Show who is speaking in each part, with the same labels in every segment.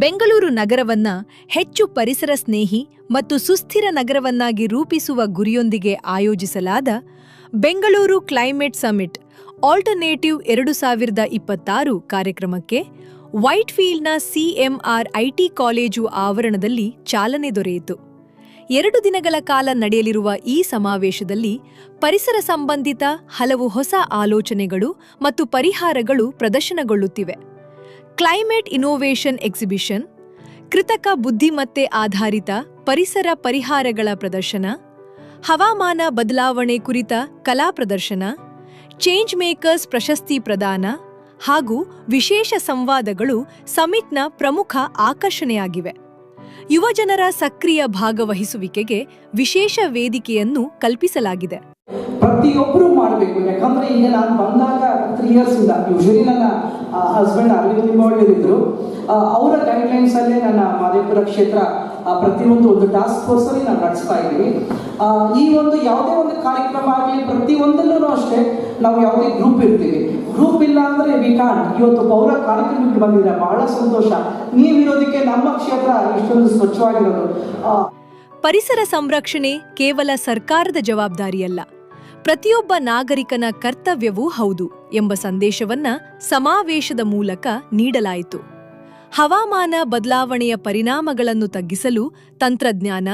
Speaker 1: ಬೆಂಗಳೂರು ನಗರವನ್ನ ಹೆಚ್ಚು ಪರಿಸರ ಸ್ನೇಹಿ ಮತ್ತು ಸುಸ್ಥಿರ ನಗರವನ್ನಾಗಿ ರೂಪಿಸುವ ಗುರಿಯೊಂದಿಗೆ ಆಯೋಜಿಸಲಾದ ಬೆಂಗಳೂರು ಕ್ಲೈಮೇಟ್ ಸಮಿಟ್ ಆಲ್ಟರ್ನೇಟಿವ್ 2026 ಕಾರ್ಯಕ್ರಮಕ್ಕೆ ವೈಟ್ಫೀಲ್ಡ್ನ ಸಿಎಂಆರ್ ಐಟಿ ಕಾಲೇಜು ಆವರಣದಲ್ಲಿ ಚಾಲನೆ ದೊರೆಯಿತು. 2 ದಿನಗಳ ಕಾಲ ನಡೆಯಲಿರುವ ಈ ಸಮಾವೇಶದಲ್ಲಿ ಪರಿಸರ ಸಂಬಂಧಿತ ಹಲವು ಹೊಸ ಆಲೋಚನೆಗಳು ಮತ್ತು ಪರಿಹಾರಗಳು ಪ್ರದರ್ಶನಗೊಳ್ಳುತ್ತಿವೆ. ಕ್ಲೈಮೇಟ್ ಇನ್ನೋವೇಷನ್ ಎಕ್ಸಿಬಿಷನ್, ಕೃತಕ ಬುದ್ಧಿಮತ್ತೆ ಆಧಾರಿತ ಪರಿಸರ ಪರಿಹಾರಗಳ ಪ್ರದರ್ಶನ, ಹವಾಮಾನ ಬದಲಾವಣೆ ಕುರಿತ ಕಲಾ ಪ್ರದರ್ಶನ, ಚೇಂಜ್ ಮೇಕರ್ಸ್ ಪ್ರಶಸ್ತಿ ಪ್ರದಾನ ಹಾಗೂ ವಿಶೇಷ ಸಂವಾದಗಳು ಸಮಿಟ್ನ ಪ್ರಮುಖ ಆಕರ್ಷಣೆಯಾಗಿವೆ. ಯುವಜನರ ಸಕ್ರಿಯ ಭಾಗವಹಿಸುವಿಕೆಗೆ ವಿಶೇಷ ವೇದಿಕೆಯನ್ನು ಕಲ್ಪಿಸಲಾಗಿದೆ.
Speaker 2: ಪ್ರತಿಯೊಬ್ಬರು ಮಾಡಬೇಕು. ಯಾಕಂದ್ರೆ ಈಗ ನಾನು ಬಂದಾಗ 3 years ಇಂದ ಯೂಶಲಿ ನನ್ನ ಹಸ್ಬೆಂಡ್ ಅರವಿಂದ್ ಲಿಂಬಾವಳಿ ಇದ್ರು, ಅವರ ಗೈಡ್ಲೈನ್ಸ್ ಅಲ್ಲೇ ನನ್ನ ಮಾದೇಪುರ ಕ್ಷೇತ್ರ ಪ್ರತಿಯೊಂದು ಒಂದು ಟಾಸ್ಕ್ ಫೋರ್ಸ್ ಅಲ್ಲಿ ನಾವು ನಡೆಸ್ತಾ ಇದ್ದೀವಿ. ಈ ಒಂದು ಯಾವುದೇ ಒಂದು ಕಾರ್ಯಕ್ರಮ ಆಗಲಿ ಪ್ರತಿಯೊಂದಲ್ಲೂ ಅಷ್ಟೇ ನಾವು ಯಾವುದೇ ಗ್ರೂಪ್ ಇರ್ತೀವಿ. ಗ್ರೂಪ್ ಇಲ್ಲ ಅಂದ್ರೆ ವಿ ಕಾಂಟ್. ಇವತ್ತು ಪೌರ ಕಾರ್ಯಕ್ರಮಕ್ಕೆ ಬಂದಿದೆ, ಬಹಳ ಸಂತೋಷ. ನೀವಿರೋದಕ್ಕೆ ನಮ್ಮ ಕ್ಷೇತ್ರ ಇಷ್ಟೊಂದು ಸ್ವಚ್ಛವಾಗಿರೋದು.
Speaker 1: ಪರಿಸರ ಸಂರಕ್ಷಣೆ ಕೇವಲ ಸರ್ಕಾರದ ಜವಾಬ್ದಾರಿಯಲ್ಲ, ಪ್ರತಿಯೊಬ್ಬ ನಾಗರಿಕನ ಕರ್ತವ್ಯವೂ ಹೌದು ಎಂಬ ಸಂದೇಶವನ್ನ ಸಮಾವೇಶದ ಮೂಲಕ ನೀಡಲಾಯಿತು. ಹವಾಮಾನ ಬದಲಾವಣೆಯ ಪರಿಣಾಮಗಳನ್ನು ತಗ್ಗಿಸಲು ತಂತ್ರಜ್ಞಾನ,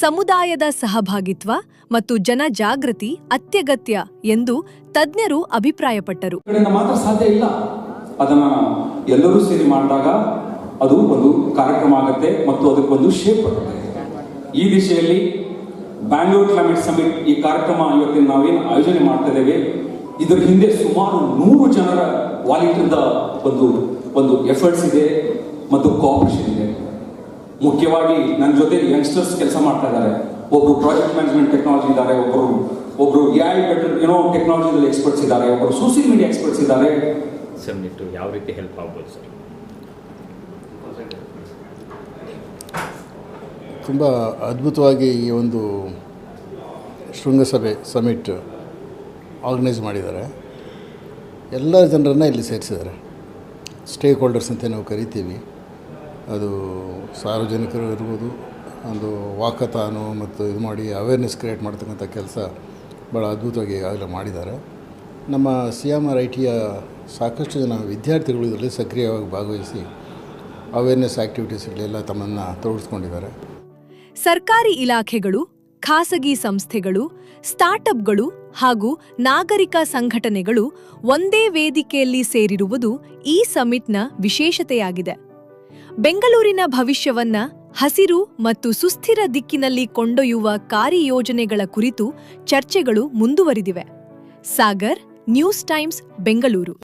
Speaker 1: ಸಮುದಾಯದ ಸಹಭಾಗಿತ್ವ ಮತ್ತು ಜನಜಾಗೃತಿ ಅತ್ಯಗತ್ಯ ಎಂದು ತಜ್ಞರು ಅಭಿಪ್ರಾಯಪಟ್ಟರು.
Speaker 3: ಮಾತ್ರ ಸಾಧ್ಯ ಇಲ್ಲ, ಅದನ್ನ ಎಲ್ಲರೂ ಸೇರಿ ಮಾಡಿದಾಗ ಅದು ಒಂದು ಕಾರ್ಯಕ್ರಮ ಆಗುತ್ತೆ ಮತ್ತು ಅದಕ್ಕೊಂದು ಶೇಪ್ ಬರುತ್ತೆ. ಈ ದಿಶೆಯಲ್ಲಿ ಬ್ಯಾಂಗ್ಳೂರ್ ಕ್ಲೈಮೇಟ್ ಸಮಿಟ್ ಈ ಕಾರ್ಯಕ್ರಮ ಇವತ್ತಿನ ನಾವೇನು ಆಯೋಜನೆ ಮಾಡ್ತಾ ಇದ್ದೇವೆ, ಇದರ ಹಿಂದೆ ಸುಮಾರು 100 ಜನರ ವಾಲಂಟಿಯರ್ದ ಒಂದು ಎಫರ್ಟ್ಸ್ ಇದೆ ಮತ್ತು ಕೋಆಪರೇಷನ್ ಇದೆ. ಮುಖ್ಯವಾಗಿ ನನ್ನ ಜೊತೆ ಯಂಗ್ಸ್ಟರ್ಸ್ ಕೆಲಸ ಮಾಡ್ತಾ ಇದ್ದಾರೆ. ಒಬ್ರು ಪ್ರಾಜೆಕ್ಟ್ ಮ್ಯಾನೇಜ್ಮೆಂಟ್ ಟೆಕ್ನಾಲಜಿ ಇದ್ದಾರೆ, ಒಬ್ರು AI ಟೆಕ್ನಾಲಜಿದಲ್ಲಿ ಎಕ್ಸ್ಪರ್ಟ್ಸ್ ಇದ್ದಾರೆ, ಒಬ್ಬರು ಸೋಷಿಯಲ್ ಮೀಡಿಯಾ ಎಕ್ಸ್ಪರ್ಟ್ಸ್ ಇದ್ದಾರೆ.
Speaker 4: ಸಮಿಟ್ ಯಾವ ರೀತಿ ಹೆಲ್ಪ್ ಆಗ್ಬೋದು ಸರ್?
Speaker 5: ತುಂಬ ಅದ್ಭುತವಾಗಿ ಈ ಒಂದು ಶೃಂಗಸಭೆ ಸಮಿಟ್ ಆರ್ಗನೈಸ್ ಮಾಡಿದ್ದಾರೆ. ಎಲ್ಲ ಜನರನ್ನು ಇಲ್ಲಿ ಸೇರಿಸಿದ್ದಾರೆ. ಸ್ಟೇಕ್ ಹೋಲ್ಡರ್ಸ್ ಅಂತ ನಾವು ಕರಿತೀವಿ. ಅದು ಸಾರ್ವಜನಿಕರು ಇರ್ಬೋದು, ಒಂದು ವಾಕಥಾನು ಮತ್ತು ಇದು ಮಾಡಿ ಅವೇರ್ನೆಸ್ ಕ್ರಿಯೇಟ್ ಮಾಡ್ತಕ್ಕಂಥ ಕೆಲಸ ಭಾಳ ಅದ್ಭುತವಾಗಿ ಈಗಾಗಲೇ ಮಾಡಿದ್ದಾರೆ. ನಮ್ಮ ಸಿಎಂಆರ್ ಐಟಿಯ ಸಾಕಷ್ಟು ಜನ ವಿದ್ಯಾರ್ಥಿಗಳು ಇದರಲ್ಲಿ ಸಕ್ರಿಯವಾಗಿ ಭಾಗವಹಿಸಿ ಅವೇರ್ನೆಸ್ ಆ್ಯಕ್ಟಿವಿಟೀಸ್ಗಳೆಲ್ಲ ತಮ್ಮನ್ನು ತೊಡಗಿಸ್ಕೊಂಡಿದ್ದಾರೆ.
Speaker 1: ಸರ್ಕಾರಿ ಇಲಾಖೆಗಳು, ಖಾಸಗಿ ಸಂಸ್ಥೆಗಳು, ಸ್ಟಾರ್ಟ್ಅಪ್ಗಳು ಹಾಗೂ ನಾಗರಿಕ ಸಂಘಟನೆಗಳು ಒಂದೇ ವೇದಿಕೆಯಲ್ಲಿ ಸೇರಿರುವುದು ಈ ಸಮಿಟ್ನ ವಿಶೇಷತೆಯಾಗಿದೆ. ಬೆಂಗಳೂರಿನ ಭವಿಷ್ಯವನ್ನ ಹಸಿರು ಮತ್ತು ಸುಸ್ಥಿರ ದಿಕ್ಕಿನಲ್ಲಿ ಕೊಂಡೊಯ್ಯುವ ಕಾರ್ಯಯೋಜನೆಗಳ ಕುರಿತು ಚರ್ಚೆಗಳು ಮುಂದುವರಿದಿವೆ. Sagar, news times, Bengaluru.